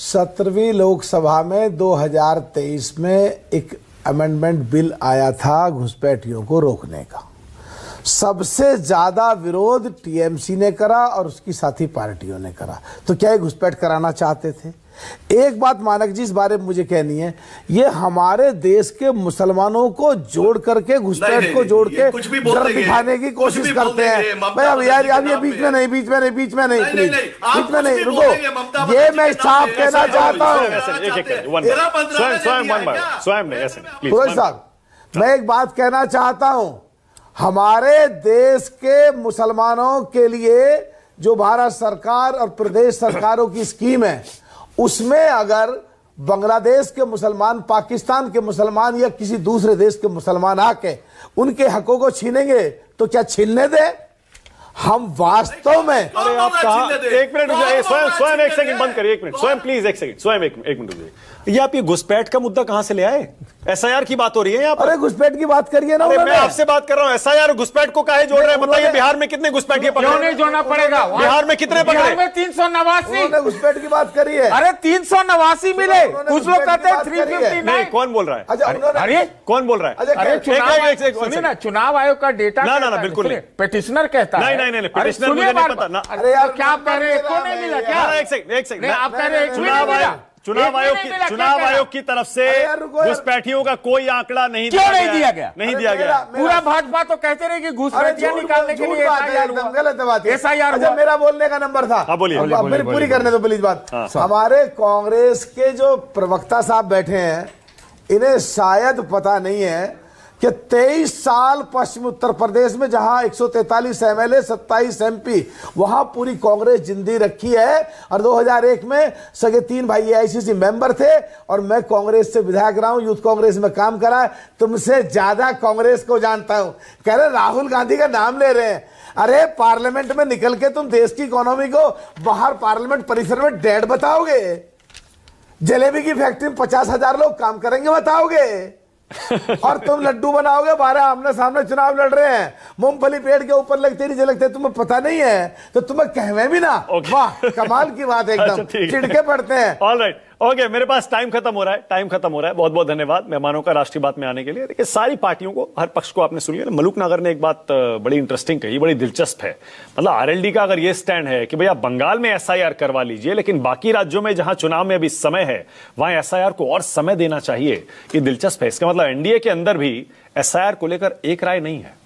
17वीं लोकसभा में 2023 में एक अमेंडमेंट बिल आया था घुसपैठियों को रोकने का। सबसे ज्यादा विरोध टीएमसी ने करा और उसकी साथी पार्टियों ने करा। तो क्या ये घुसपैठ कराना चाहते थे? एक बात मानक जी इस बारे में मुझे कहनी है, ये हमारे देश के मुसलमानों को जोड़ करके घुसपैठ को जोड़ के डर दिखाने की कोशिश करते हैं। भाई अब यार ये बीच में नहीं रुको, ये मैं साफ कहना चाहता हूँ। पुरोहित साहब, मैं एक बात कहना चाहता हूं, हमारे देश के मुसलमानों के लिए जो भारत सरकार और प्रदेश सरकारों की स्कीम है, उसमें अगर बांग्लादेश के मुसलमान, पाकिस्तान के मुसलमान या किसी दूसरे देश के मुसलमान आके उनके हकों को छीनेंगे तो क्या छीनने दे? हम वास्तव में अरे आप कहा, एक मिनट स्वयं एक सेकंड बंद करिए, एक मिनट स्वयं प्लीज, एक सेकंड स्वयं एक मिनट रुकिए। ये आप ये घुसपैठ का मुद्दा कहां से ले आए? एसआईआर की बात हो रही है यहाँ पर। अरे घुसपैठ की बात करिए ना। मैं आपसे बात कर रहा हूँ, एसआईआर घुसपैठ को काहे जोड़ रहे हैं? बताइए, बिहार में कितने घुसपैठिए पकड़े? क्यों नहीं जोड़ना पड़ेगा? बिहार में कितने पकड़े? बिहार में 389 घुसपैठ की बात करिए। अरे 389 मिले, कुछ लोग कहते हैं 359। नहीं, कौन बोल रहा है? अरे कौन बोल रहा है? अरे सुनिए ना, चुनाव आयोग का डेटा ना बिल्कुल नहीं, पेटिशनर कहता है। नहीं पिटिशनर मुझे नहीं पता ना। अरे यार क्या आप कह रहे हैं? को नहीं मिला क्या? एक सेकंड आप कह रहे हैं चुनाव आयोग की तरफ से घुसपैठियों का कोई आंकड़ा नहीं दिया गया? नहीं दिया गया। पूरा भाजपा तो कहते रहे कि घुसपैठियां निकालने के लिए गलत बात है। एसआईआर मेरा बोलने का नंबर था। बोलिए पूरी करने दो प्लीज बात। हमारे कांग्रेस के जो प्रवक्ता साहब बैठे हैं, इन्हें शायद पता नहीं है कि 23 साल पश्चिम उत्तर प्रदेश में जहां 143 एमएलए 27 एमपी, वहां पूरी कांग्रेस जिंदी रखी है। और 2001 में सगे 3 भाई एआईसीसी मेंबर थे और मैं कांग्रेस से विधायक रहा हूं, यूथ कांग्रेस में काम करा। तुमसे ज्यादा कांग्रेस को जानता हूं। कह रहे राहुल गांधी का नाम ले रहे हैं। अरे पार्लियामेंट में निकल के तुम देश की इकोनॉमी को बाहर पार्लियामेंट परिसर में डेड बताओगे? जलेबी की फैक्ट्री में 50,000 लोग काम करेंगे बताओगे? और तुम लड्डू बनाओगे? 12 आमने सामने चुनाव लड़ रहे हैं, मूंगफली पेड़ के ऊपर लगते नहीं लगते, तुम्हें पता नहीं है तो तुम्हें कहवे भी ना। वाह, कमाल की बात है, एकदम चिढ़के पड़ते हैं। ऑलराइट, ओके, मेरे पास टाइम खत्म हो रहा है। बहुत बहुत धन्यवाद मेहमानों का राष्ट्रीय बात में आने के लिए। देखिए, सारी पार्टियों को, हर पक्ष को आपने सुन लिया। मलूक नागर ने एक बात बड़ी इंटरेस्टिंग कही, बड़ी दिलचस्प है। मतलब आरएलडी का अगर ये स्टैंड है कि भैया बंगाल में एसआईआर करवा लीजिए, लेकिन बाकी राज्यों में जहां चुनाव में अभी समय है वहां एसआईआर को और समय देना चाहिए, ये दिलचस्प है। इसका मतलब एनडीए के अंदर भी एसआईआर को लेकर एक राय नहीं है।